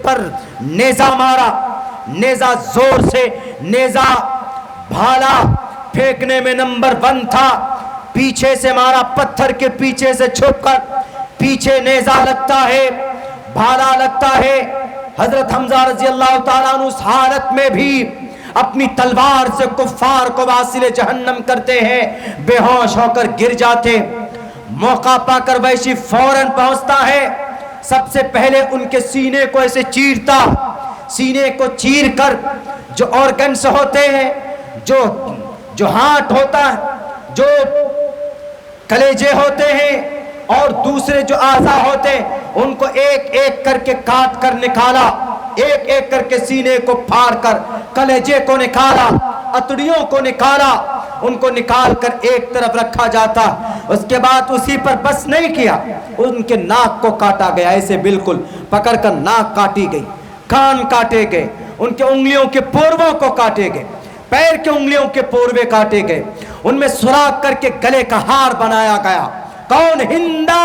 پر نیزہ مارا، نیزہ زور سے، نیزہ بھالا پھینکنے میں نمبر 1 تھا، پیچھے سے مارا، پتھر کے پیچھے سے چھپ کر، پیچھے نیزہ لگتا ہے، بھالا لگتا ہے۔ حضرت حمزہ رضی اللہ تعالیٰ عنہ اس حالت میں بھی اپنی تلوار سے کفار کو واصل جہنم کرتے ہیں، بے ہوش ہو کر گر جاتے۔ موقع پا کر وحشی فوراً پہنچتا ہے، سب سے پہلے ان کے سینے کو ایسے چیرتا، سینے کو چیر کر جو آرگنز ہوتے ہیں، جو ہارٹ ہوتا ہے، جو کلیجے ہوتے ہیں اور دوسرے جو اعضاء ہوتے ہیں، ان کو ایک ایک کر کے کاٹ کر نکالا، ایک ایک کر کے سینے کو پھاڑ کر کلیجے کو نکالا، اتڑیوں کو نکالا، ان کو نکال کر ایک طرف رکھا جاتا۔ اس کے بعد اسی پر بس نہیں کیا، ان کے ناک کو کاٹا گیا، ایسے بالکل پکڑ کر ناک کاٹی گئی، کان کاٹے گئے، ان کے انگلیوں کے پورووں کو کاٹے گئے، پیر کے انگلیوں کے پوروے کاٹے گئے، ان میں سوراخ کر کے گلے کا ہار بنایا گیا۔ کون؟ ہندا،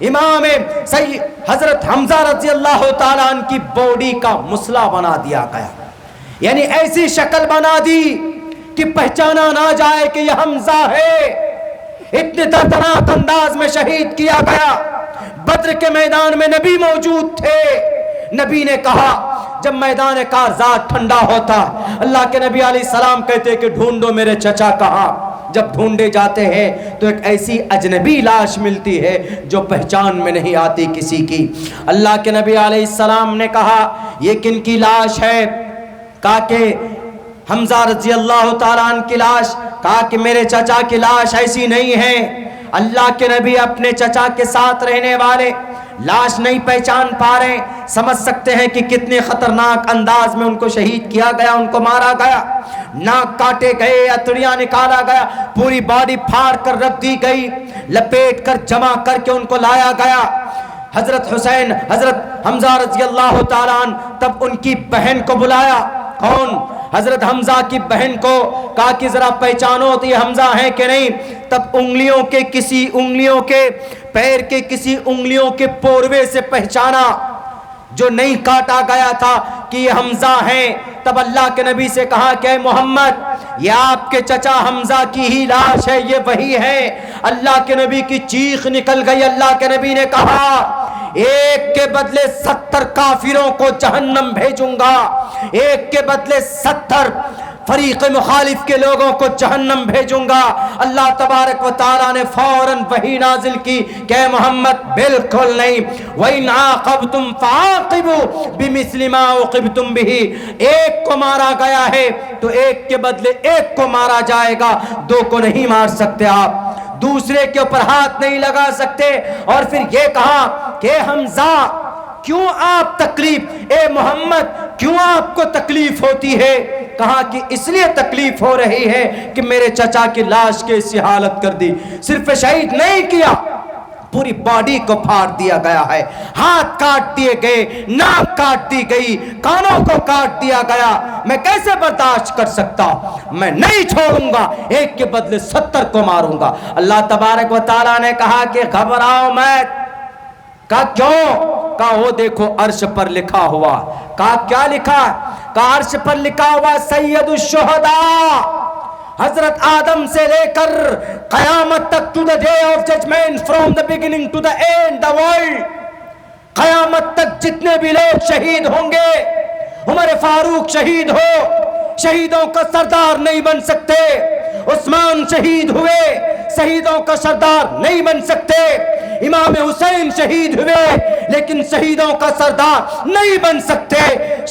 امام سید حضرت حمزہ رضی اللہ تعالیٰ عنہ کی باڈی کا مسئلہ بنا دیا گیا، یعنی ایسی شکل بنا دی کہ پہچانا نہ جائے کہ یہ حمزہ ہے۔ اتنے دردناک انداز میں شہید کیا گیا۔ بدر کے میدان میں نبی موجود تھے، نبی نے کہا جب میدان کارزات ٹھنڈا ہوتا، اللہ کے نبی علیہ السلام کہتے کہ ڈھونڈو میرے چچا کہاں۔ جب ڈھونڈے جاتے ہیں تو ایک ایسی اجنبی لاش ملتی ہے جو پہچان میں نہیں آتی کسی کی۔ اللہ کے نبی علیہ السلام نے کہا یہ کن کی لاش ہے؟ کہا کہ حمزہ رضی اللہ تعالیٰ عنہ کی لاش۔ کہا کہ میرے چچا کی لاش ایسی نہیں ہے۔ اللہ کے نبی اپنے چچا کے ساتھ رہنے والے لاش نہیں پہچان پا رہے، سمجھ سکتے ہیں کہ کتنے خطرناک انداز میں ان کو شہید کیا گیا، ان کو مارا گیا، ناک کاٹے گئے، اتڑیاں نکالا گیا، پوری باڈی پھاڑ کر رکھ دی گئی، لپیٹ کر جمع کر کے ان کو لایا گیا۔ حضرت حسین، حضرت حمزہ رضی اللہ تعالیٰ عنہ تب ان کی بہن کو بلایا۔ کون؟ حضرت حمزہ کی بہن کو کہا کہ ذرا پہچانو تو یہ حمزہ ہیں کہ نہیں۔ تب انگلیوں کے کسی انگلیوں کے، پیر کے کسی انگلیوں کے پوروے سے پہچانا جو نہیں کاٹا گیا تھا کہ یہ حمزہ ہیں۔ تب اللہ کے نبی سے کہا کہ اے محمد یہ آپ کے چچا حمزہ کی ہی لاش ہے، یہ وہی ہے۔ اللہ کے نبی کی چیخ نکل گئی۔ اللہ کے نبی نے کہا ایک کے بدلے 70 کافروں کو جہنم بھیجوں گا، ایک کے بدلے 70 فریق مخالف کے لوگوں کو جہنم بھیجوں گا۔ اللہ تبارک و تعالیٰ نے فوراً وحی نازل کی کہ اے محمد بالکل نہیں، وَإِنْ عَاقَبْتُمْ فَعَاقِبُوا بِمِثْلِ مَا عُوقِبْتُمْ بِهِ۔ ایک کو مارا گیا ہے تو ایک کے بدلے ایک کو مارا جائے گا، 2 کو نہیں مار سکتے آپ، دوسرے کے اوپر ہاتھ نہیں لگا سکتے۔ اور پھر یہ کہا کہ حمزہ کیوں آپ تکلیف، اے محمد کیوں آپ کو تکلیف ہوتی ہے؟ کہا کہ اس لیے تکلیف ہو رہی ہے کہ میرے چچا کی لاش کے اسی حالت کر دی، صرف شہید نہیں کیا، پوری باڈی کو پھاڑ دیا گیا ہے، ہاتھ کاٹ دیے گئے، ناک کاٹ دی گئی، کانوں کو کاٹ دیا گیا۔ میں کیسے برداشت کر سکتا؟ میں نہیں چھوڑوں گا، ایک کے بدلے 70 کو ماروں گا۔ اللہ تبارک و تعالیٰ نے کہا کہ گھبراؤ مت۔ کہا کیوں؟ کہا وہ دیکھو عرش پر لکھا ہوا۔ کہا کیا لکھا؟ کہا عرش پر لکھا ہوا سید الشہداء، حضرت آدم سے لے کر قیامت تک، to the day of judgement, from the beginning to the end the world, قیامت تک جتنے بھی لوگ شہید ہوں گے، عمر فاروق شہید ہو، شہیدوں کا سردار نہیں بن سکتے، عثمان شہید ہوئے، شہیدوں کا سردار نہیں بن سکتے، امام حسین شہید ہوئے لیکن شہیدوں کا سردار نہیں بن سکتے۔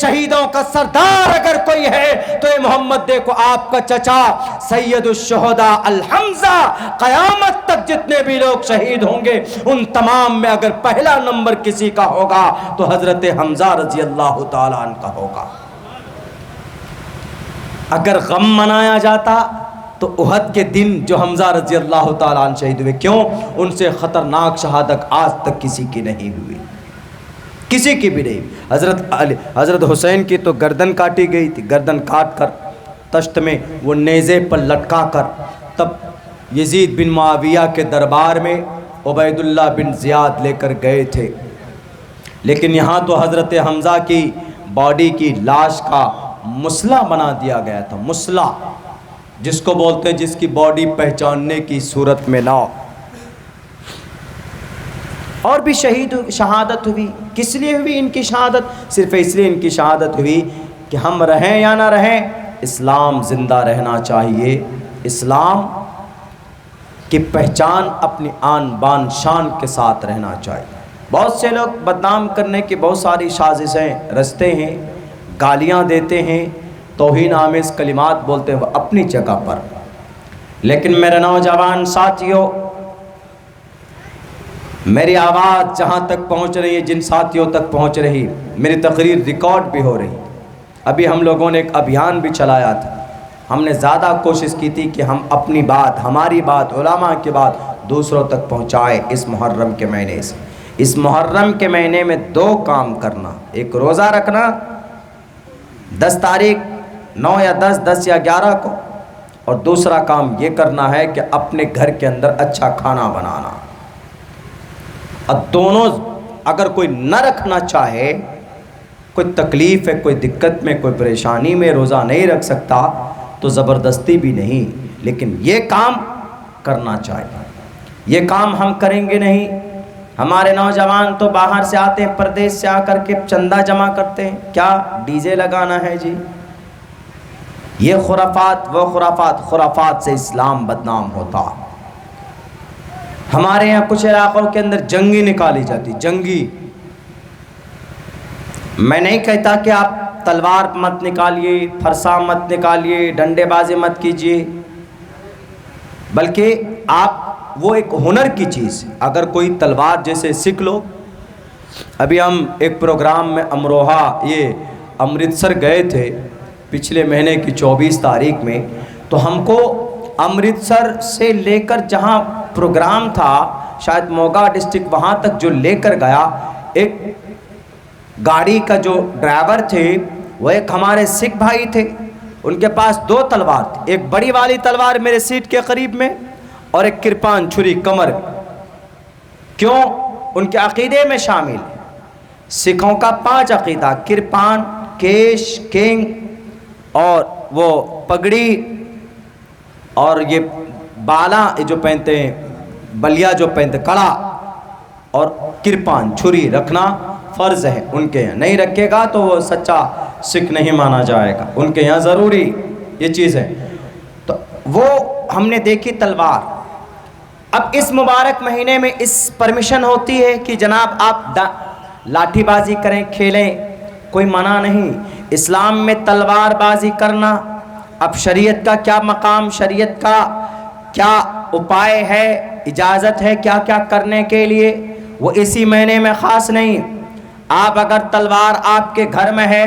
شہیدوں کا سردار اگر کوئی ہے تو اے محمد دیکھو آپ کا چچا سید الشہداء الحمزہ، قیامت تک جتنے بھی لوگ شہید ہوں گے ان تمام میں اگر پہلا نمبر کسی کا ہوگا تو حضرت حمزہ رضی اللہ تعالیٰ عنہ کا ہوگا۔ اگر غم منایا جاتا تو احد کے دن جو حمزہ رضی اللہ تعالیٰ عنہ شہید ہوئے، کیوں؟ ان سے خطرناک شہادت آج تک کسی کی نہیں ہوئی، کسی کی بھی نہیں۔ حضرت حسین کی تو گردن کاٹی گئی تھی، گردن کاٹ کر تشت میں وہ نیزے پر لٹکا کر تب یزید بن معاویہ کے دربار میں عبید اللہ بن زیاد لے کر گئے تھے۔ لیکن یہاں تو حضرت حمزہ کی باڈی کی لاش کا مسلح بنا دیا گیا تھا، مسلح جس کو بولتے ہیں جس کی باڈی پہچاننے کی صورت میں نہ ہو۔ اور بھی شہادت ہوئی، کس لیے ہوئی ان کی شہادت؟ صرف اس لیے ان کی شہادت ہوئی کہ ہم رہیں یا نہ رہیں، اسلام زندہ رہنا چاہیے، اسلام کی پہچان اپنی آن بان شان کے ساتھ رہنا چاہیے۔ بہت سے لوگ بدنام کرنے کی بہت ساری سازشیں رچتے ہیں، گالیاں دیتے ہیں، توہین آمیز کلمات بولتے ہیں، وہ اپنی جگہ پر، لیکن میرے نوجوان ساتھیوں، میری آواز جہاں تک پہنچ رہی ہے، جن ساتھیوں تک پہنچ رہی، میری تقریر ریکارڈ بھی ہو رہی۔ ابھی ہم لوگوں نے ایک ابھیان بھی چلایا تھا، ہم نے زیادہ کوشش کی تھی کہ ہم اپنی بات، ہماری بات، علماء کی بات دوسروں تک پہنچائے۔ اس محرم کے مہینے سے، اس محرم کے مہینے میں 2 کام کرنا، ایک روزہ رکھنا 10 تاریخ 9 یا 10 یا 11 کو، اور دوسرا کام یہ کرنا ہے کہ اپنے گھر کے اندر اچھا کھانا بنانا۔ اور دونوں اگر کوئی نہ رکھنا چاہے، کوئی تکلیف ہے، کوئی دقت میں، کوئی پریشانی میں روزہ نہیں رکھ سکتا تو زبردستی بھی نہیں، لیکن یہ کام کرنا چاہیے۔ یہ کام ہم کریں گے نہیں۔ ہمارے نوجوان تو باہر سے آتے ہیں، پردیس سے آ کر کے چندہ جمع کرتے ہیں، کیا ڈی جے لگانا ہے جی، یہ خرافات، وہ خرافات، خرافات سے اسلام بدنام ہوتا۔ ہمارے یہاں کچھ علاقوں کے اندر جنگی نکالی جاتی، جنگی۔ میں نہیں کہتا کہ آپ تلوار مت نکالیے، فرسا مت نکالیے، ڈنڈے بازی مت کیجیے، بلکہ آپ وہ ایک ہنر کی چیز، اگر کوئی تلوار جیسے سیکھ لو۔ ابھی ہم ایک پروگرام میں امروہہ، یہ امرتسر گئے تھے پچھلے مہینے کی 24 تاریخ میں، تو ہم کو امرتسر سے لے کر جہاں پروگرام تھا، شاید موگا ڈسٹرکٹ، وہاں تک جو لے کر گیا، ایک گاڑی کا جو ڈرائیور تھے وہ ایک ہمارے سکھ بھائی تھے، ان کے پاس 2 تلوار تھی، ایک بڑی والی تلوار میرے سیٹ کے قریب میں، اور ایک کرپان چھری کمر۔ کیوں؟ ان کے عقیدے میں شامل ہے، سکھوں کا 5 عقیدہ، کرپان، کیش، کینگ، اور وہ پگڑی، اور یہ بالا جو پہنتے ہیں، بلیا جو پہنتے، کڑا، اور کرپان چھری رکھنا فرض ہے ان کے یہاں، نہیں رکھے گا تو وہ سچا سکھ نہیں مانا جائے گا، ان کے یہاں ضروری یہ چیز ہے۔ تو وہ ہم نے دیکھی تلوار۔ اب اس مبارک مہینے میں اس پرمیشن ہوتی ہے کہ جناب آپ لاٹھی بازی کریں، کھیلیں، کوئی منع نہیں۔ اسلام میں تلوار بازی کرنا، اب شریعت کا کیا مقام، شریعت کا کیا اپائے ہے، اجازت ہے کیا کیا کرنے کے لیے، وہ اسی مہینے میں خاص نہیں۔ آپ اگر تلوار آپ کے گھر میں ہے،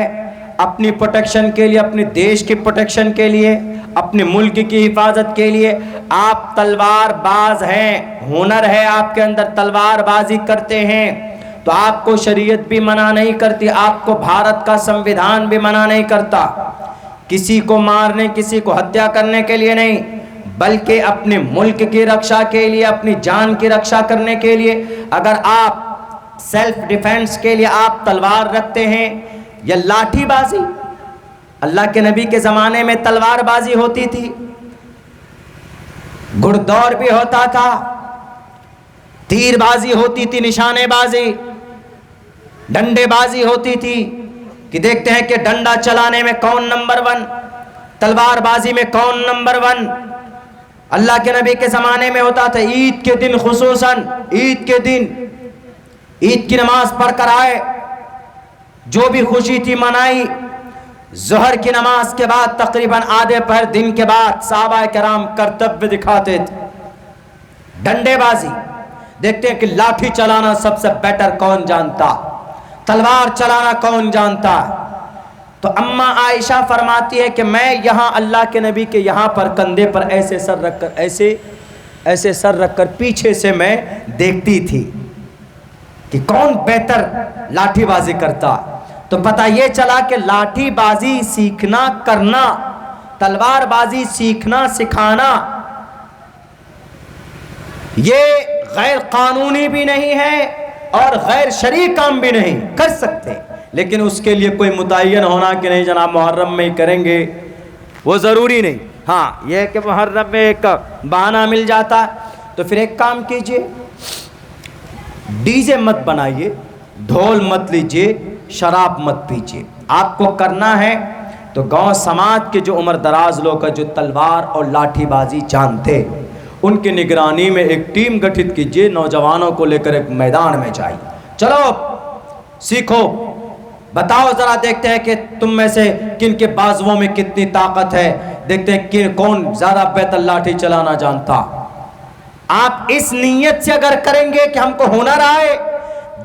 اپنی پروٹیکشن کے لیے، اپنے دیش کی پروٹیکشن کے لیے، اپنے ملک کی حفاظت کے لیے آپ تلوار باز ہیں، ہنر ہے آپ کے اندر، تلوار بازی کرتے ہیں، تو آپ کو شریعت بھی منع نہیں کرتی، آپ کو بھارت کا سنویدھان بھی منع نہیں کرتا، کسی کو مارنے، کسی کو ہتیا کرنے کے لیے نہیں، بلکہ اپنے ملک کی رکشا کے لیے، اپنی جان کی رکشا کرنے کے لیے، اگر آپ سیلف ڈیفینس کے لیے آپ تلوار رکھتے ہیں یا لاٹھی بازی۔ اللہ کے نبی کے زمانے میں تلوار بازی ہوتی تھی، گھڑ دور بھی ہوتا تھا، تیر بازی ہوتی تھی، نشانے بازی، ڈنڈے بازی ہوتی تھی، کہ دیکھتے ہیں کہ ڈنڈا چلانے میں کون نمبر 1، تلوار بازی میں کون نمبر 1۔ اللہ کے نبی کے زمانے میں ہوتا تھا، عید کے دن خصوصاً، عید کے دن عید کی نماز پڑھ کر آئے، جو بھی خوشی تھی منائی، ظہر کی نماز کے بعد تقریباً آدھے پہر دن کے بعد صحابہ کرام کرتویہ دکھاتے تھے، ڈنڈے بازی۔ دیکھتے ہیں کہ لاٹھی چلانا سب سے بیٹر کون جانتا، تلوار چلانا کون جانتا۔ تو اماں عائشہ فرماتی ہے کہ میں یہاں اللہ کے نبی کے یہاں پر کندھے پر ایسے سر رکھ کر، ایسے سر رکھ کر پیچھے سے میں دیکھتی تھی کہ کون بہتر لاٹھی بازی کرتا۔ تو پتہ یہ چلا کہ لاٹھی بازی سیکھنا، کرنا، تلوار بازی سیکھنا، سکھانا، یہ غیر قانونی بھی نہیں ہے اور غیر شرعی کام بھی نہیں کر سکتے، لیکن اس کے لیے کوئی متعین ہونا کہ نہیں جناب محرم میں ہی کریں گے، وہ ضروری نہیں۔ ہاں یہ کہ محرم میں ایک بہانہ مل جاتا ہے تو پھر ایک کام کیجئے، ڈی جے مت بنائیے، ڈھول مت لیجئے، شراب مت پیجئے۔ آپ کو کرنا ہے تو گاؤں سماج کے جو عمر دراز لوگ ہیں، جو تلوار اور لاٹھی بازی جانتے، ان کی نگرانی میں ایک ٹیم گٹھت کیجئے، نوجوانوں کو لے کر ایک میدان میں جائیے، چلو سیکھو، بتاؤ ذرا، دیکھتے ہیں کہ تم میں سے کن کے بازوؤں میں کتنی طاقت ہے، دیکھتے ہیں کہ کون زیادہ بہتر لاٹھی چلانا جانتا۔ آپ اس نیت سے اگر کریں گے کہ ہم کو ہنر آئے،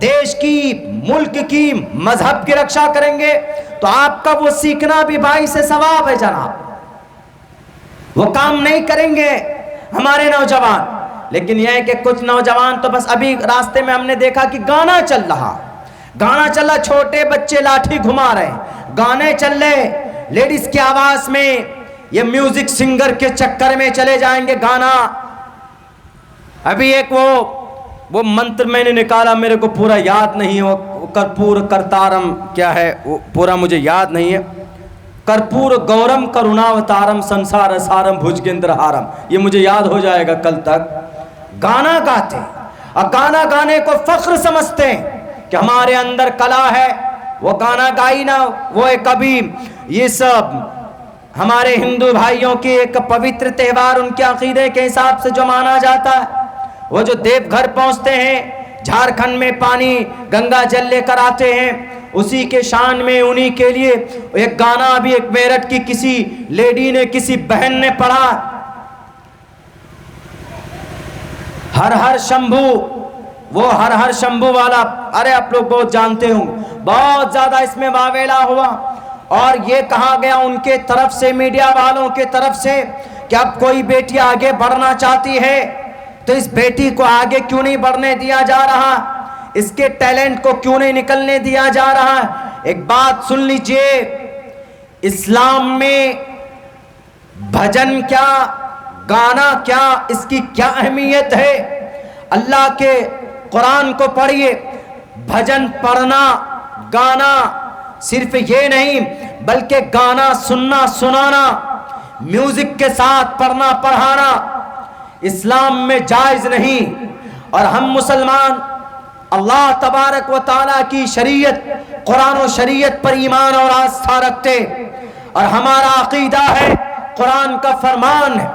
دیش کی، ملک کی، مذہب کی رکشا کریں گے، تو آپ کا وہ سیکھنا بھی باعث ثواب ہے جناب۔ وہ کام نہیں کریں گے ہمارے نوجوان، لیکن یہ ہے کہ کچھ نوجوان تو بس ابھی راستے میں ہم نے دیکھا کہ گانا چل رہا، چھوٹے بچے لاٹھی گھما رہے، گانے چل رہے، لیڈیز کی آواز میں، یہ میوزک سنگر کے چکر میں چلے جائیں گے گانا۔ ابھی ایک وہ منتر میں نے نکالا، میرے کو پورا یاد نہیں، وہ کرپور کرتارم کیا ہے، وہ پورا مجھے یاد نہیں ہے، کرپور گورم کروناوتارم سنسار سارم بھجگیندر ہارم، یہ مجھے یاد ہو جائے گا کل تک۔ گانا گاتے اور گانا گانے کو فخر سمجھتے ہیں کہ ہمارے اندر کلا ہے، وہ گانا گائی نا، وہ ایک ابھی یہ سب ہمارے ہندو بھائیوں کی ایک پوتر تہوار ان کے عقیدے کے حساب سے جو مانا جاتا ہے، وہ جو دیو گھر پہنچتے ہیں، جھارکھنڈ میں پانی گنگا جل لے کر آتے ہیں، اسی کے شان میں انہی کے لیے ایک گانا ابھی ایک میرٹھ کی کسی لیڈی نے، کسی بہن نے پڑھا، ہر ہر شمبھو، وہ ہر ہر شمبھو والا، ارے آپ لوگ بہت جانتے ہوں، بہت زیادہ اس میں واویلا ہوا، اور یہ کہا گیا ان کے طرف سے، میڈیا والوں کے طرف سے، کہ اب کوئی بیٹی آگے بڑھنا چاہتی ہے تو اس بیٹی کو آگے کیوں نہیں بڑھنے دیا جا رہا، اس کے ٹیلنٹ کو کیوں نہیں نکلنے دیا جا رہا۔ ایک بات سن لیجئے، اسلام میں بھجن کیا، گانا کیا، اس کی کیا اہمیت ہے۔ اللہ کے قرآن کو پڑھیے، بھجن پڑھنا، گانا، صرف یہ نہیں بلکہ گانا سننا سنانا، میوزک کے ساتھ پڑھنا پڑھانا اسلام میں جائز نہیں۔ اور ہم مسلمان اللہ تبارک و تعالیٰ کی شریعت، قرآن و شریعت پر ایمان اور آستھا رکھتے، اور ہمارا عقیدہ ہے، قرآن کا فرمان ہے،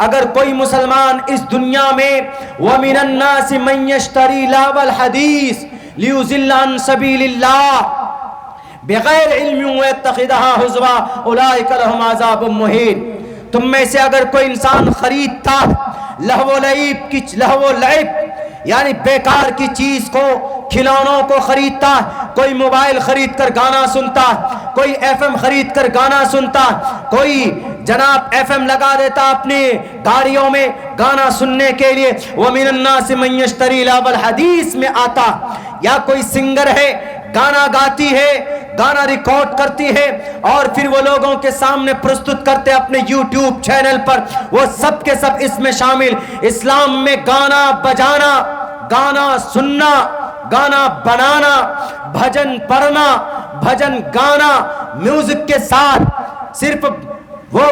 اگر کوئی مسلمان اس دنیا میں وَمِنَ النَّاسِ مَن يَشْتَرِي لَهْوَ الْحَدِيثِ لِيُضِلَّ عَن سَبِيلِ اللَّهِ بغیر علم وَيَتَّخِذَهَا هُزُوًا أُولَٰئِكَ لَهُمْ عَذَابٌ مُّهِینٌ۔ تم میں سے اگر کوئی انسان خریدتا لہو و لعب یعنی بیکار کی چیز کو، کھلونوں کو خریدتا، کوئی موبائل خرید کر گانا سنتا، کوئی ایف ایم خرید کر گانا سنتا، کوئی جناب ایف ایم لگا دیتا اپنی گاڑیوں میں گانا سننے کے لیے، وَمِنَ النَّاسِ مَن يَشْتَرِي لَهْوَ الْحَدِيثِ میں آتا، یا کوئی سنگر ہے، گانا گاتی ہے، گانا ریکارڈ کرتی ہے، اور پھر وہ لوگوں کے سامنے پرستت کرتے اپنے یوٹیوب چینل پر، وہ سب کے سب اس میں شامل۔ اسلام میں گانا بجانا، گانا سننا، گانا بنانا، بھجن پڑھنا، بھجن گانا میوزک کے ساتھ، صرف وہ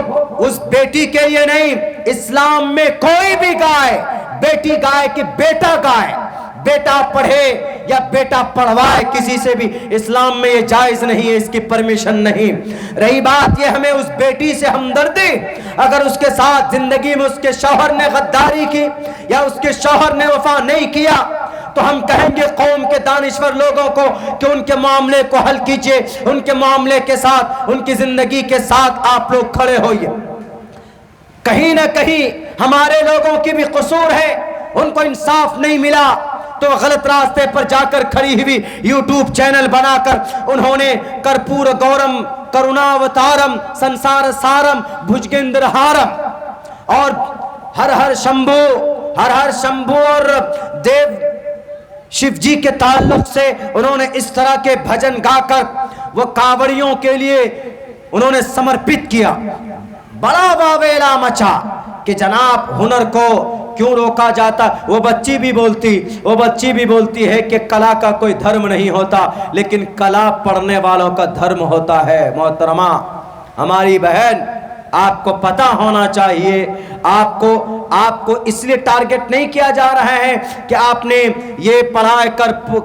اس بیٹی کے لیے نہیں، اسلام میں کوئی بھی گائے، بیٹی گائے کہ بیٹا گائے، بیٹا پڑھے یا بیٹا پڑھوائے کسی سے بھی، اسلام میں یہ جائز نہیں ہے، اس کی پرمیشن نہیں۔ رہی بات یہ ہمیں اس بیٹی سے ہمدردی، اگر اس کے ساتھ زندگی میں اس کے شوہر نے غداری کی یا اس کے شوہر نے وفا نہیں کیا، تو ہم کہیں گے قوم کے دانشور لوگوں کو کہ ان کے معاملے کو حل کیجئے، ان کے معاملے کے ساتھ، ان کی زندگی کے ساتھ آپ لوگ کھڑے ہوئیے۔ کہیں نہ کہیں ہمارے لوگوں کی بھی قصور ہے، ان کو انصاف نہیں ملا تو غلط راستے پر جا کر کھڑی ہوئی یوٹیوب چینل بنا کر انہوں نے کرپور گورم کروناوتارم سنسار سارم بھجگیندر ہارم اور ہر ہر شمبھو اور دیو شیو جی کے تعلق سے انہوں نے اس طرح کے بھجن گا کر وہ کاوڑیوں کے لیے انہوں نے سمرپت کیا۔ بڑا واویلا مچا کہ جناب ہنر کو کیوں روکا جاتا؟ وہ بچی بھی بولتی ہے کہ کلا کا کوئی دھرم نہیں ہوتا، لیکن کلا پڑھنے والوں کا دھرم ہوتا ہے۔ محترمہ ہماری بہن، آپ کو پتہ ہونا چاہیے، آپ کو اس لیے ٹارگٹ نہیں کیا جا رہا ہے کہ آپ نے یہ پڑھا ہے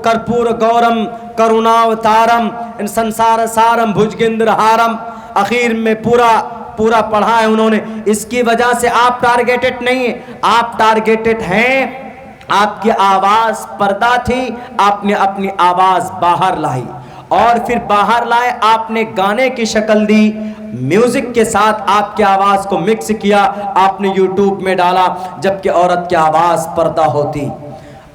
کرپور گورم کروناوتارم سنسار سارم بھجگیندر ہارم، اخیر میں پورا پڑھا ہے انہوں نے، اس کی وجہ سے آپ ٹارگیٹڈ نہیں ہیں، آپ ٹارگیٹڈ ہیں۔ آپ کی آواز پردہ تھی، آپ نے اپنی آواز باہر لائی، اور پھر باہر لائے آپ نے گانے کی شکل دی، میوزک کے ساتھ آپ کی آواز کو مکس کیا، آپ نے یوٹیوب میں ڈالا، جبکہ عورت کی آواز پردہ ہوتی۔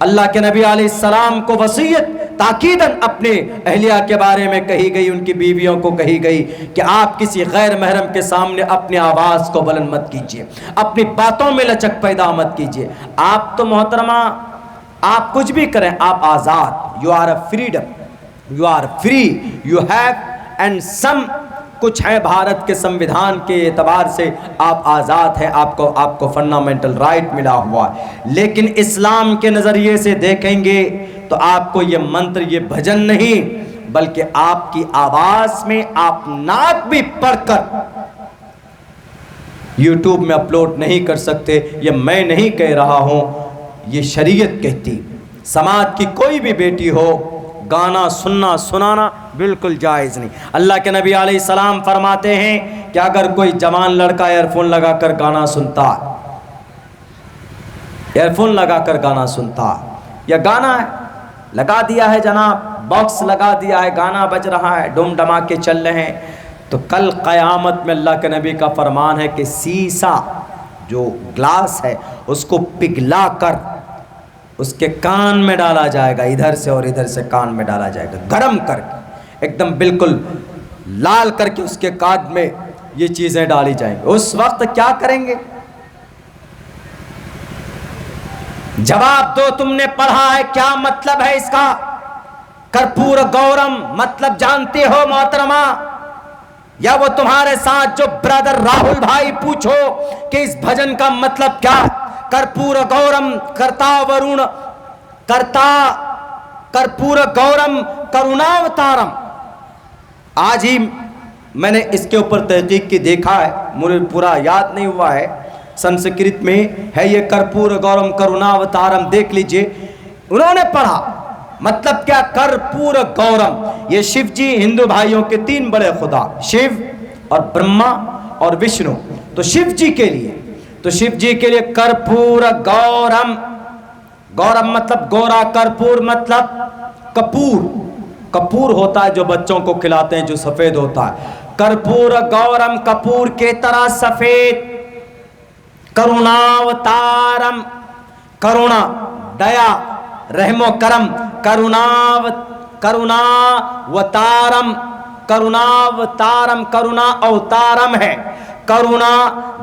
اللہ کے نبی علیہ السلام کو وصیت تاکیداً اپنے اہلیہ کے بارے میں کہی گئی، ان کی بیویوں کو کہی گئی کہ آپ کسی غیر محرم کے سامنے اپنی آواز کو بلند مت کیجیے، اپنی باتوں میں لچک پیدا مت کیجیے۔ آپ تو محترمہ، آپ کچھ بھی کریں، آپ آزاد، you are a freedom, you are free, you have and some کچھ ہے بھارت کے سمویدھان کے اعتبار سے آپ آزاد ہیں، آپ کو فنڈامنٹل رائٹ ملا ہوا ہے۔ لیکن اسلام کے نظریے سے دیکھیں گے تو آپ کو یہ منتر، یہ بھجن نہیں، بلکہ آپ کی آواز میں آپ نعت بھی پڑھ کر یوٹیوب میں اپلوڈ نہیں کر سکتے۔ یہ میں نہیں کہہ رہا ہوں، یہ شریعت کہتی۔ سماج کی کوئی بھی بیٹی ہو، گانا سنانا بالکل جائز نہیں۔ اللہ کے نبی علیہ السلام فرماتے ہیں کہ اگر کوئی جوان لڑکا ایئر فون لگا کر گانا سنتا، یا گانا لگا دیا ہے جناب، باکس لگا دیا ہے، گانا بج رہا ہے، ڈوم ڈماکے چل رہے ہیں، تو کل قیامت میں اللہ کے نبی کا فرمان ہے کہ سیسا جو گلاس ہے اس کو پگھلا کر اس کے کان میں ڈالا جائے گا، ادھر سے اور ادھر سے کان میں ڈالا جائے گا، گرم کر کے ایک دم بالکل لال کر کے اس کے کان میں یہ چیزیں ڈالی جائیں گی۔ اس وقت کیا کریں گے؟ جواب دو، تم نے پڑھا ہے، کیا مطلب ہے اس کا؟ کرپور گورم مطلب جانتے ہو محترمہ؟ یا وہ تمہارے ساتھ جو برادر راہل بھائی پوچھو کہ اس بھجن کا مطلب کیا؟ کرپور گورم کرپور گورم کروناوتارم۔ آج ہی میں نے اس کے اوپر تحقیق کی، دیکھا ہے، مجھے پورا یاد نہیں ہوا ہے، سنسکرت میں ہے یہ کرپور گورم کروناوتارم، دیکھ لیجئے۔ انہوں نے پڑھا مطلب کیا؟ کرپور گورم، یہ شیو جی، ہندو بھائیوں کے 3 بڑے خدا، شیو اور برہما اور وشنو، تو شیو جی کے لیے کرپور گورم، گورم مطلب گورا، کرپور مطلب کپور ہوتا ہے جو بچوں کو کھلاتے ہیں، جو سفید ہوتا ہے، کرپور گورم، کپور کے طرح سفید، کروناوتارم، کرونا، دیا، رحم و کرم، کروناوتارم، کرونا اوتارم ہے، کرونا،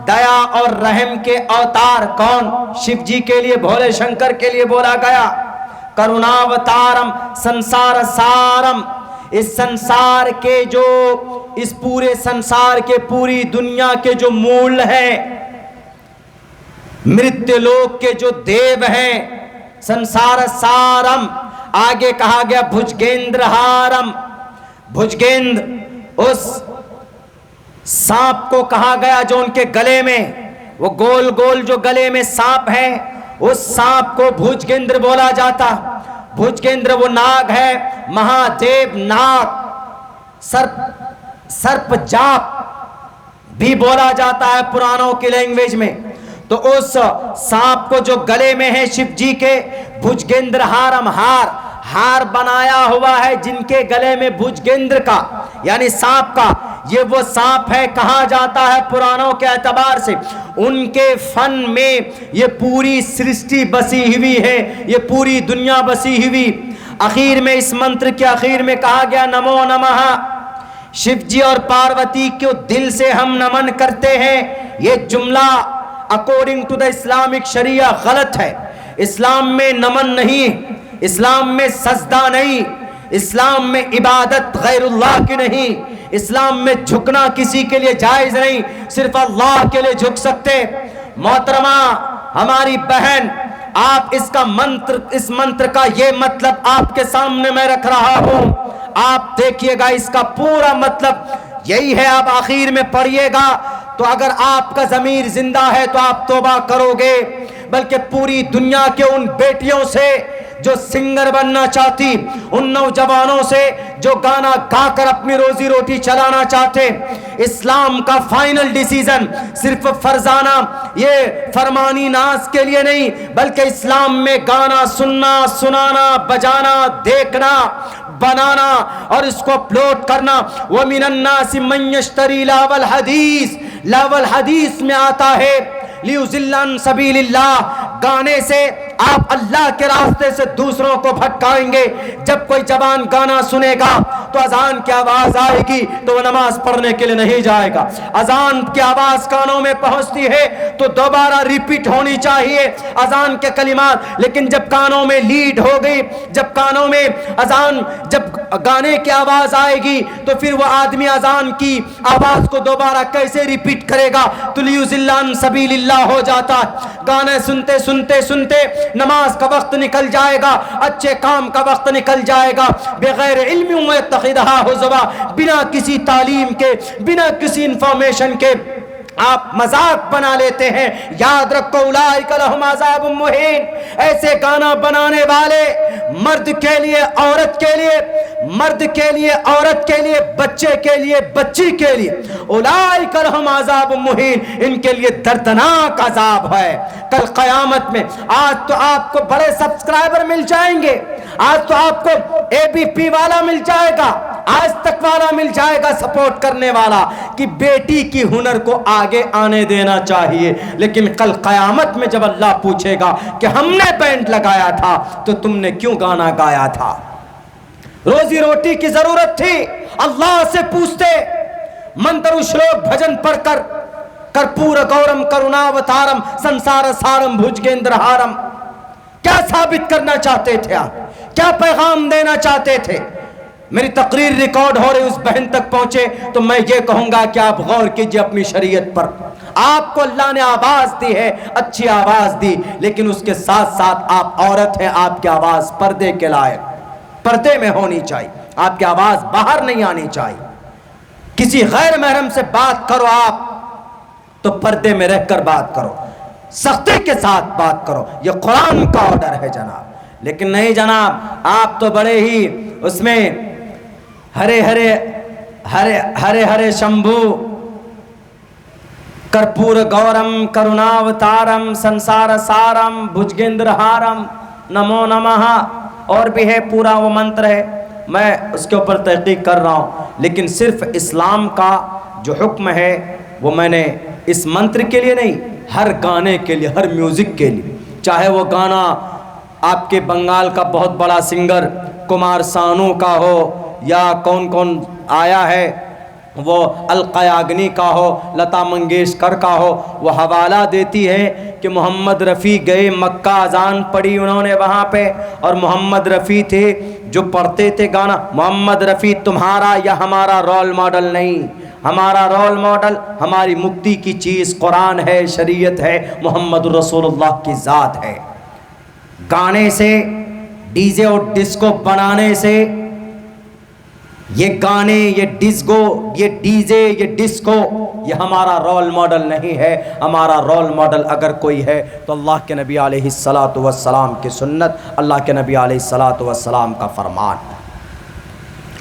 دیا اور رحم کے اوتار کون؟ شیو جی کے لیے، بھولے شنکر کے لیے بولا گیا۔ کروناوتارم، سنسار سارم، اس سنسار کے جو، اس پورے سنسار کے، پوری دنیا کے جو مول ہیں، مرتیہ لوک کے جو دیو ہیں، سنسار سارم۔ آگے کہا گیا بھجگیندر ہارم، بھجگیندر اس سانپ کو کہا گیا جو ان کے گلے میں، وہ گول گول جو گلے میں سانپ ہے، اس سانپ کو بھجگیندر بولا جاتا۔ بھجگیندر وہ ناگ ہے، مہادیو ناگ، سرپ جاپ بھی بولا جاتا ہے پرانوں کی لینگویج میں۔ تو اس سانپ کو جو گلے میں ہے شیو جی کے، بھجگیندر ہارم، ہار بنایا ہوا ہے جن کے گلے میں بھجگیندر کا یعنی سانپ کا، یہ وہ سانپ ہے، کہا جاتا ہے پرانوں کے اعتبار سے ان کے فن میں یہ پوری سرشٹی بسی ہوئی ہے، یہ پوری دنیا بسی ہوئی۔ اخیر میں اس منتر کے اخیر میں کہا گیا نمو نمہ، شیو جی اور پاروتی کو دل سے ہم نمن کرتے ہیں۔ یہ جملہ اکارڈنگ ٹو دا اسلامک شریعہ غلط ہے۔ اسلام میں نمن نہیں، اسلام میں سجدہ نہیں، اسلام میں عبادت غیر اللہ کی نہیں، اسلام میں جھکنا کسی کے لیے جائز نہیں، صرف اللہ کے لیے جھک سکتے۔ محترمہ ہماری بہن، آپ اس منتر کا یہ مطلب آپ کے سامنے میں رکھ رہا ہوں، آپ دیکھیے گا اس کا پورا مطلب یہی ہے، آپ آخر میں پڑھیے گا تو اگر آپ کا ضمیر زندہ ہے تو آپ توبہ کرو گے، بلکہ پوری دنیا کے ان بیٹیوں سے جو سنگر بننا چاہتی، ان نوجوانوں سے جو گانا گا کر اپنی روزی روٹی چلانا چاہتے، اسلام کا فائنل ڈیسیزن صرف فرزانہ یہ فرمانی ناز کے لیے نہیں، بلکہ اسلام میں گانا سننا، سنانا، بجانا، دیکھنا، بنانا اور اس کو اپلوڈ کرنا۔ وَمِنَ النَّاسِ مَن يَشْتَرِي لَهْوَ الْحَدِيثِ، لَهْوَ الْحَدِيث میں آتا ہے لِيُضِلَّ عَن سَبِيلِ اللَّهِ، گانے سے آپ اللہ کے راستے سے دوسروں کو بھٹکائیں گے۔ جب کوئی جوان گانا سنے گا تو اذان کی آواز آئے گی تو وہ نماز پڑھنے کے لیے نہیں جائے گا، اذان کی آواز کانوں میں پہنچتی ہے تو دوبارہ ریپیٹ ہونی چاہیے اذان کے کلمات، لیکن جب کانوں میں لیڈ ہو گئی، جب کانوں میں اذان، جب گانے کی آواز آئے گی تو پھر وہ آدمی اذان کی آواز کو دوبارہ کیسے ریپیٹ کرے گا؟ تو لیُضِلَّ عن سبیل اللہ ہو جاتا ہے۔ گانے سنتے سنتے سنتے نماز کا وقت نکل جائے گا، اچھے کام کا وقت نکل جائے گا، بغیر علم وَيَتَّخِذَهَا هُزُوًا، بنا کسی تعلیم کے، بنا کسی انفارمیشن کے آپ مذاق بنا لیتے ہیں۔ یاد رکھو اولئک لہم عذاب مہین، ایسے گانا بنانے والے مرد کے لیے، عورت کے لیے، مرد کے لیے، عورت کے لیے، بچے کے لیے، بچی کے لیے، اولئک لہم عذاب مہین، ان کے لیے دردناک عذاب ہے کل قیامت میں۔ آج تو آپ کو بڑے سبسکرائبر مل جائیں گے، آج تو آپ کو ABP والا مل جائے گا، آج تک والا مل جائے گا سپورٹ کرنے والا کہ بیٹی کی ہنر کو آگے آنے دینا چاہیے، لیکن کل قیامت میں جب اللہ پوچھے گا کہ ہم نے بینڈ لگایا تھا تو تم نے کیوں گانا گایا تھا؟ روزی روٹی کی ضرورت تھی، اللہ سے پوچھتے، منتر شلوک بھجن پڑھ کر کرپور گورم کروناوتارم سنسار سارم بھجگیندرہارم، کیا ثابت کرنا چاہتے تھے آپ؟ کیا پیغام دینا چاہتے تھے؟ میری تقریر ریکارڈ ہو رہی، اس بہن تک پہنچے تو میں یہ کہوں گا کہ آپ غور کیجئے اپنی شریعت پر۔ آپ کو اللہ نے آواز دی ہے، اچھی آواز دی، لیکن اس کے ساتھ ساتھ آپ عورت ہیں، آپ کی آواز پردے کے لائق، پردے میں ہونی چاہیے، آپ کی آواز باہر نہیں آنی چاہیے۔ کسی غیر محرم سے بات کرو آپ تو پردے میں رہ کر بات کرو، سختی کے ساتھ بات کرو، یہ قرآن کا آرڈر ہے جناب۔ لیکن نہیں جناب، آپ تو بڑے ہی اس میں ہرے ہرے ہرے ہرے ہرے شمبھو کرپور گورم کروناوتارم سنسار سارم بھجگیندرہارم نمو نمہ، اور بھی ہے، پورا وہ منتر ہے، میں اس کے اوپر تحقیق کر رہا ہوں، لیکن صرف اسلام کا جو حکم ہے وہ میں نے اس منتر کے لیے نہیں، ہر گانے کے لیے، ہر میوزک کے لیے، چاہے وہ گانا آپ کے بنگال کا بہت بڑا سنگر کمار سانو کا ہو یا کون کون آیا ہے، وہ القیاگنی کا ہو، لتا منگیشکر کا ہو، وہ حوالہ دیتی ہے کہ محمد رفیع گئے مکہ، اذان پڑھی انہوں نے وہاں پہ، اور محمد رفیع تھے جو پڑھتے تھے گانا۔ محمد رفیع تمہارا یا ہمارا رول ماڈل نہیں، ہمارا رول ماڈل ہماری مکتی کی چیز قرآن ہے، شریعت ہے، محمد رسول اللہ کی ذات ہے۔ گانے سے، ڈی جے اور ڈسکو بنانے سے، یہ گانے، یہ ڈسکو، یہ ڈی جے، یہ ڈسکو، یہ ہمارا رول ماڈل نہیں ہے۔ ہمارا رول ماڈل اگر کوئی ہے تو اللہ کے نبی علیہ الصلاۃ والسلام کی سنت، اللہ کے نبی علیہ الصلاۃ والسلام کا فرمان۔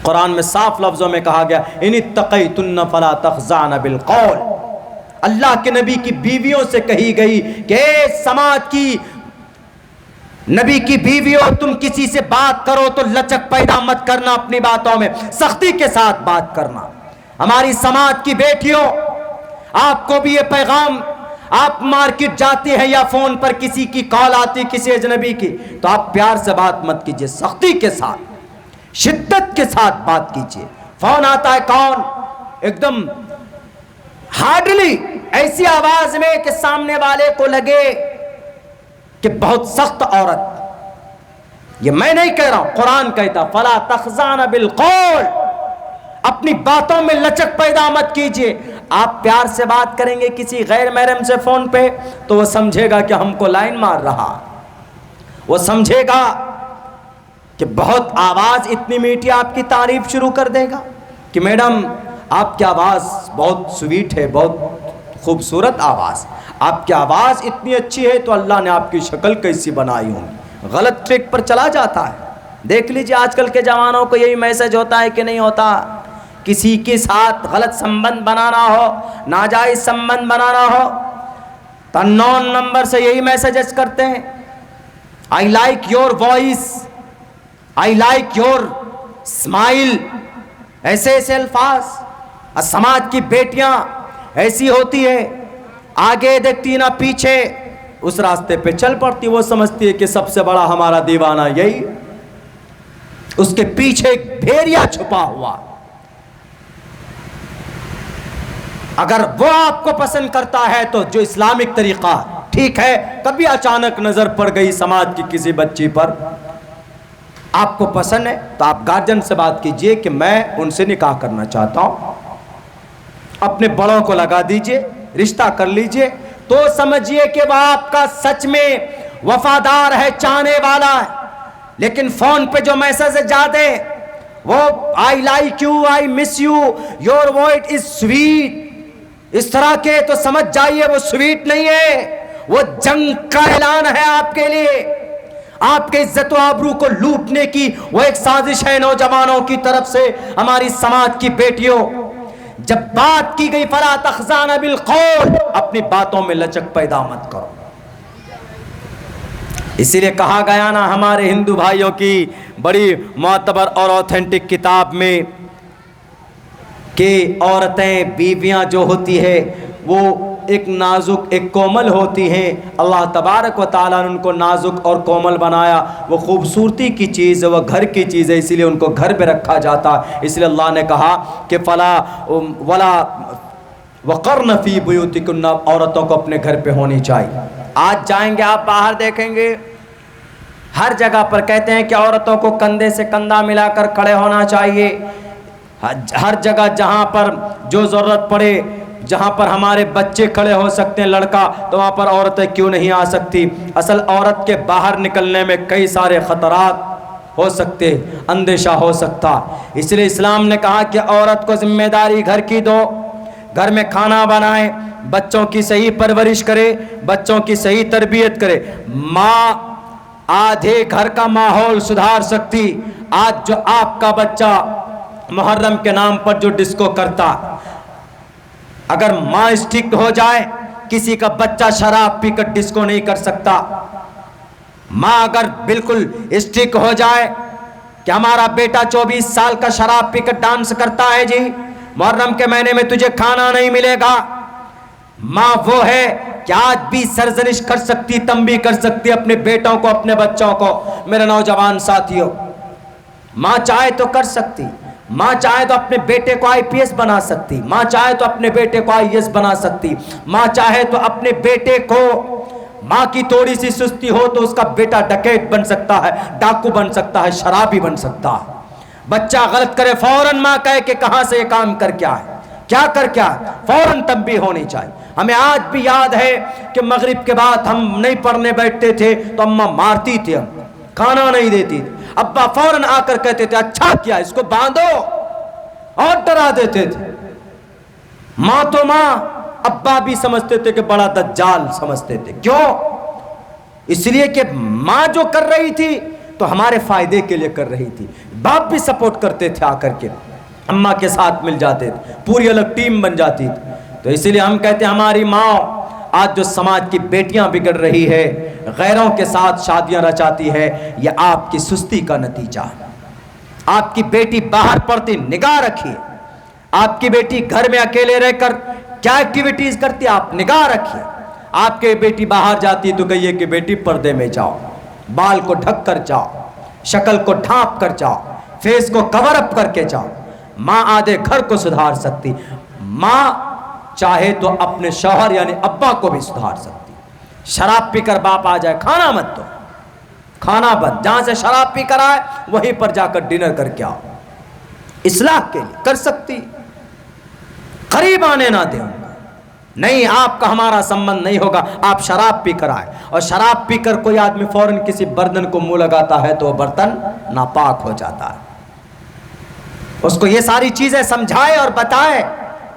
قرآن میں صاف لفظوں میں کہا گیا ان اتقیتن فلا تخضعن بالقول، اللہ کے نبی کی بیویوں سے کہی گئی کہ اے سماج کی نبی کی بیویوں، تم کسی سے بات کرو تو لچک پیدا مت کرنا، اپنی باتوں میں سختی کے ساتھ بات کرنا۔ ہماری سماج کی بیٹیوں، آپ کو بھی یہ پیغام، آپ مارکیٹ جاتے ہیں یا فون پر کسی کی کال آتی کسی اجنبی کی تو آپ پیار سے بات مت کیجیے، سختی کے ساتھ، شدت کے ساتھ بات کیجیے۔ فون آتا ہے کون، ایک دم ہارڈلی ایسی آواز میں کہ سامنے والے کو لگے کہ بہت سخت عورت۔ یہ میں نہیں کہہ رہا ہوں، قرآن کہتا فلا تخضعن بالقول، اپنی باتوں میں لچک پیدا مت کیجیے۔ آپ پیار سے بات کریں گے کسی غیر محرم سے فون پہ تو وہ سمجھے گا کہ ہم کو لائن مار رہا، وہ سمجھے گا کہ بہت آواز اتنی میٹھی، آپ کی تعریف شروع کر دے گا کہ میڈم آپ کی آواز بہت سویٹ ہے، بہت خوبصورت آواز، آپ کی آواز اتنی اچھی ہے تو اللہ نے آپ کی شکل کیسی بنائی ہوگی، غلط ٹریک پر چلا جاتا ہے۔ دیکھ لیجیے آج کل کے جوانوں کو یہی میسج ہوتا ہے کہ نہیں ہوتا، کسی کے ساتھ غلط سمبند بنانا ہو، ناجائز سمبند بنانا ہو تو نون نمبر سے یہی میسجز کرتے ہیں، I like your voice, I like your smile, ایسے ایسے الفاظ۔ اور سماج کی بیٹیاں ایسی ہوتی ہے، آگے دیکھتی نہ پیچھے، اس راستے پہ چل پڑتی، وہ سمجھتی ہے کہ سب سے بڑا ہمارا دیوانہ یہی، اس کے پیچھے ایک بھیڑیا چھپا ہوا۔ اگر وہ آپ کو پسند کرتا ہے تو جو اسلامک طریقہ ٹھیک ہے، کبھی اچانک نظر پڑ گئی سماج کی کسی بچی پر، آپ کو پسند ہے تو آپ گارجن سے بات کیجئے کہ میں ان سے نکاح کرنا چاہتا ہوں، اپنے بڑوں کو لگا دیجئے، رشتہ کر لیجئے، تو سمجھیے کہ وہ آپ کا سچ میں وفادار ہے، چاہنے والا ہے۔ لیکن فون پہ جو میسج جاتے وہ I like you, I miss you, your voice is sweet, اس طرح کے، تو سمجھ جائیے وہ سویٹ نہیں ہے، وہ جنگ کا اعلان ہے آپ کے لیے، آپ کے عزت و آبرو کو لوٹنے کی وہ ایک سازش ہے نوجوانوں کی طرف سے۔ ہماری سماج کی بیٹیوں، جب بات کی گئی فلا تخضعن بالقول، اپنی باتوں میں لچک پیدا مت کرو۔ اسی لیے کہا گیا نا ہمارے ہندو بھائیوں کی بڑی معتبر اور اوتھینٹک کتاب میں کہ عورتیں، بیویاں جو ہوتی ہے وہ ایک نازک، ایک کومل ہوتی ہیں، اللہ تبارک و تعالیٰ نے ان کو نازک اور کومل بنایا، وہ خوبصورتی کی چیز ہے، وہ گھر کی چیز ہے، اسی لیے ان کو گھر پہ رکھا جاتا ہے۔ اس لیے اللہ نے کہا کہ فلا ولا وقرن فی بیوتکن، عورتوں کو اپنے گھر پہ ہونی چاہیے۔ آج جائیں گے آپ باہر دیکھیں گے ہر جگہ پر کہتے ہیں کہ عورتوں کو کندھے سے کندھا ملا کر کھڑے ہونا چاہیے، ہر جگہ جہاں پر جو ضرورت پڑے، جہاں پر ہمارے بچے کھڑے ہو سکتے ہیں لڑکا، تو وہاں پر عورتیں کیوں نہیں آ سکتی؟ اصل عورت کے باہر نکلنے میں کئی سارے خطرات ہو سکتے، اندیشہ ہو سکتا، اس لیے اسلام نے کہا کہ عورت کو ذمہ داری گھر کی دو، گھر میں کھانا بنائے، بچوں کی صحیح پرورش کرے، بچوں کی صحیح تربیت کرے۔ ماں آدھے گھر کا ماحول سدھار سکتی۔ آج جو آپ کا بچہ محرم کے نام پر جو ڈسکو کرتا، اگر ماں اسٹرکٹ ہو جائے، کسی کا بچہ شراب پی کر ڈسکو نہیں کر سکتا۔ ماں اگر بالکل اسٹرکٹ ہو جائے کہ ہمارا بیٹا 24 سال کا شراب پی کر ڈانس کرتا ہے، جی محرم کے مہینے میں تجھے کھانا نہیں ملے گا، ماں وہ ہے کہ آج بھی سرزنش کر سکتی، تنبیہ کر سکتی اپنے بیٹوں کو، اپنے بچوں کو۔ میرے نوجوان ساتھیوں، ماں چاہے تو کر سکتی، ماں چاہے تو اپنے بیٹے کو آئی پی ایس بنا سکتی، ماں چاہے تو اپنے بیٹے کو آئی ایس بنا سکتی، ماں چاہے تو اپنے بیٹے کو، ماں کی تھوڑی سی سستی ہو تو اس کا بیٹا ڈکیت بن سکتا ہے، ڈاکو بن سکتا ہے، شرابی بن سکتا ہے۔ بچہ غلط کرے فوراً ماں کہے کہ کہاں سے یہ کام کر کیا ہے، کیا کر کیا ہے، فوراً تنبیہ ہونی چاہیے۔ ہمیں آج بھی یاد ہے کہ مغرب کے بعد ہم نہیں پڑھنے بیٹھتے تھے تو اماں مارتی تھی، ہم کھانا نہیں دیتی تھی، ابا فوراً آ کر کہتے تھے اچھا کیا اس کو باندھو، اور ڈرا دیتے تھے۔ ماں تو ماں، ابا بھی سمجھتے تھے کہ بڑا دجال سمجھتے تھے۔ کیوں؟ اس لیے کہ ماں جو کر رہی تھی تو ہمارے فائدے کے لیے کر رہی تھی، باپ بھی سپورٹ کرتے تھے، آ کر کے اماں کے ساتھ مل جاتے تھے، پوری الگ ٹیم بن جاتی تھی۔ تو اسی لیے ہم کہتے ہیں ہماری ماں، آج جو سماج کی بیٹیاں بگڑ رہی ہے، غیروں کے ساتھ شادیاں رچاتی ہے، یہ آپ کی سستی کا نتیجہ ہے۔ آپ کی بیٹی باہر پڑتی، نگاہ رکھیے، آپ کی بیٹی گھر میں اکیلے رہ کر کیا ایکٹیویٹیز کرتی، آپ نگاہ رکھیے۔ آپ کی بیٹی باہر جاتی تو کہیے کہ بیٹی پردے میں جاؤ، بال کو ڈھک کر جاؤ، شکل کو ڈھانپ کر جاؤ، فیس کو کور اپ کر کے جاؤ۔ ماں آدھے گھر کو سدھار سکتی، ماں چاہے تو اپنے شوہر یعنی ابا کو بھی سدھار سکتی۔ شراب پی کر باپ آ جائے، کھانا مت دو، کھانا بند، جہاں سے شراب پی کر آئے وہیں پر جا کر ڈنر کر کے آؤ، اصلاح کے لیے کر سکتی۔ قریب آنے نہ دیں. نہیں, آپ کا ہمارا سمبند نہیں ہوگا. آپ شراب پی کر آئے, اور شراب پی کر کوئی آدمی فوراً کسی برتن کو منہ لگاتا ہے تو وہ برتن ناپاک ہو جاتا ہے. اس کو یہ ساری چیزیں سمجھائے اور بتائے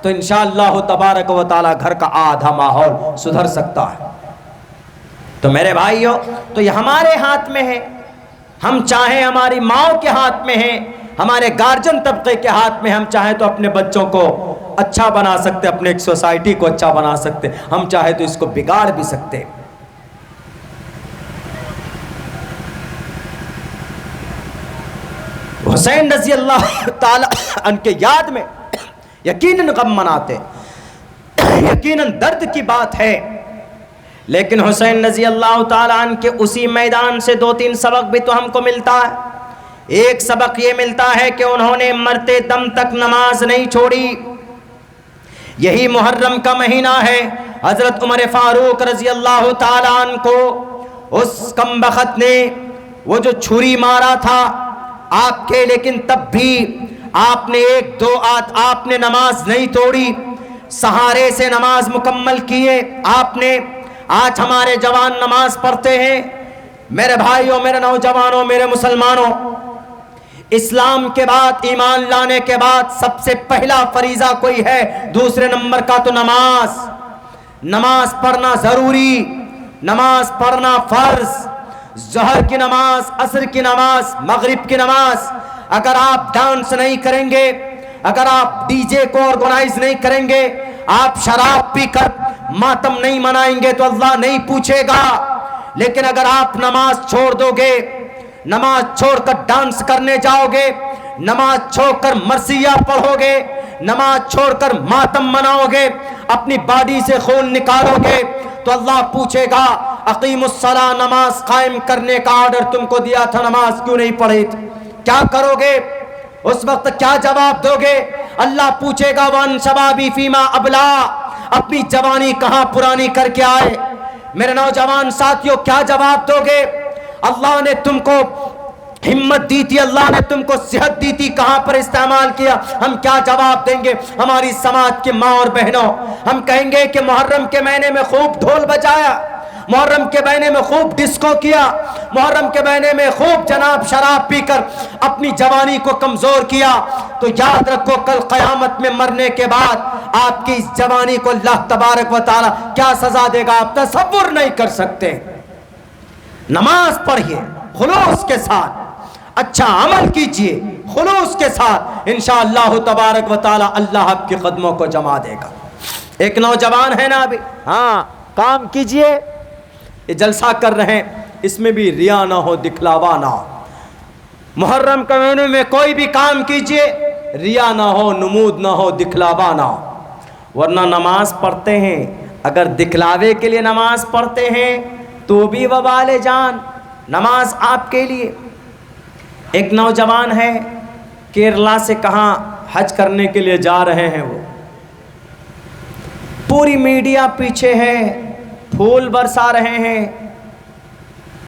تو انشاءاللہ تبارک و تعالی گھر کا آدھا ماحول سدھر سکتا ہے. تو میرے بھائیوں, تو یہ ہمارے ہاتھ میں ہے. ہم چاہیں ہماری ماؤں کے ہاتھ میں ہے, ہمارے گارجن طبقے کے ہاتھ میں. ہم چاہیں تو اپنے بچوں کو اچھا بنا سکتے, اپنے ایک سوسائٹی کو اچھا بنا سکتے. ہم چاہیں تو اس کو بگاڑ بھی سکتے. حسین رضی اللہ تعالی عنہ کے یاد میں یقیناً غم مناتے, یقیناً درد کی بات ہے. لیکن حسین رضی اللہ تعالی عنہ کے اسی میدان سے 2-3 سبق بھی تو ہم کو ملتا ہے. ایک سبق یہ ملتا ہے کہ انہوں نے مرتے دم تک نماز نہیں چھوڑی. یہی محرم کا مہینہ ہے. حضرت عمر فاروق رضی اللہ تعالی عنہ کو اس کمبخت نے وہ جو چھری مارا تھا آپ کے, لیکن تب بھی آپ نے 1-2 آپ نے نماز نہیں توڑی, سہارے سے نماز مکمل کیے آپ نے. آج ہمارے جوان نماز پڑھتے ہیں. میرے بھائیوں, میرے نوجوانوں, میرے مسلمانوں, اسلام کے بعد, ایمان لانے کے بعد سب سے پہلا فریضہ کوئی ہے, دوسرے نمبر کا تو نماز. نماز پڑھنا ضروری, نماز پڑھنا فرض. ظہر کی نماز, عصر کی نماز, مغرب کی نماز. اگر آپ ڈانس نہیں کریں گے, اگر آپ ڈی جے کو آرگنائز نہیں کریں گے, آپ شراب پی کر ماتم نہیں منائیں گے تو اللہ نہیں پوچھے گا. لیکن اگر آپ نماز چھوڑ دو گے, نماز چھوڑ کر ڈانس کرنے جاؤ گے, نماز چھوڑ کر مرثیہ پڑھو گے, نماز چھوڑ کر ماتم مناؤ گے, اپنی باڈی سے خون نکالو گے, تو اللہ پوچھے گا اقیم الصلاۃ, نماز قائم کرنے کا آرڈر تم کو دیا تھا, نماز کیوں نہیں پڑھی تھی؟ کیا کرو گے اس وقت, کیا جواب دو گے؟ اللہ پوچھے گا وان شبابی فیما ابلا, اپنی جوانی کہاں پرانی کر کے آئے؟ میرے نوجوان ساتھیوں, کیا جواب دو گے؟ اللہ نے تم کو ہمت دی تھی, اللہ نے تم کو صحت دی تھی, کہاں پر استعمال کیا؟ ہم کیا جواب دیں گے ہماری سماج کے ماں اور بہنوں؟ ہم کہیں گے کہ محرم کے مہینے میں خوب ڈھول بجایا, محرم کے مہینے میں خوب ڈسکو کیا, محرم کے مہینے میں خوب جناب شراب پی کر اپنی جوانی کو کمزور کیا. تو یاد رکھو کل قیامت میں مرنے کے بعد آپ کی اس جوانی کو اللہ تبارک و تعالی کیا سزا دے گا آپ تصور نہیں کر سکتے. نماز پڑھیے خلوص کے ساتھ, اچھا عمل کیجئے خلوص کے ساتھ, انشاءاللہ تبارک و تعالی اللہ آپ کے قدموں کو جما دے گا. ایک نوجوان ہے نا ابھی, ہاں کام کیجئے, یہ جلسہ کر رہے ہیں, اس میں بھی ریا نہ ہو, دکھلاوا نہ ہو. محرم کے مہینے میں کوئی بھی کام کیجئے, ریا نہ ہو, نمود نہ ہو, دکھلاوا نہ ہو. ورنہ نماز پڑھتے ہیں, اگر دکھلاوے کے لیے نماز پڑھتے ہیں تو بھی وبال جان. نماز آپ کے لیے. ایک نوجوان ہے کیرلا سے, کہاں حج کرنے کے لیے جا رہے ہیں, وہ پوری میڈیا پیچھے ہے, پھول برسا رہے ہیں,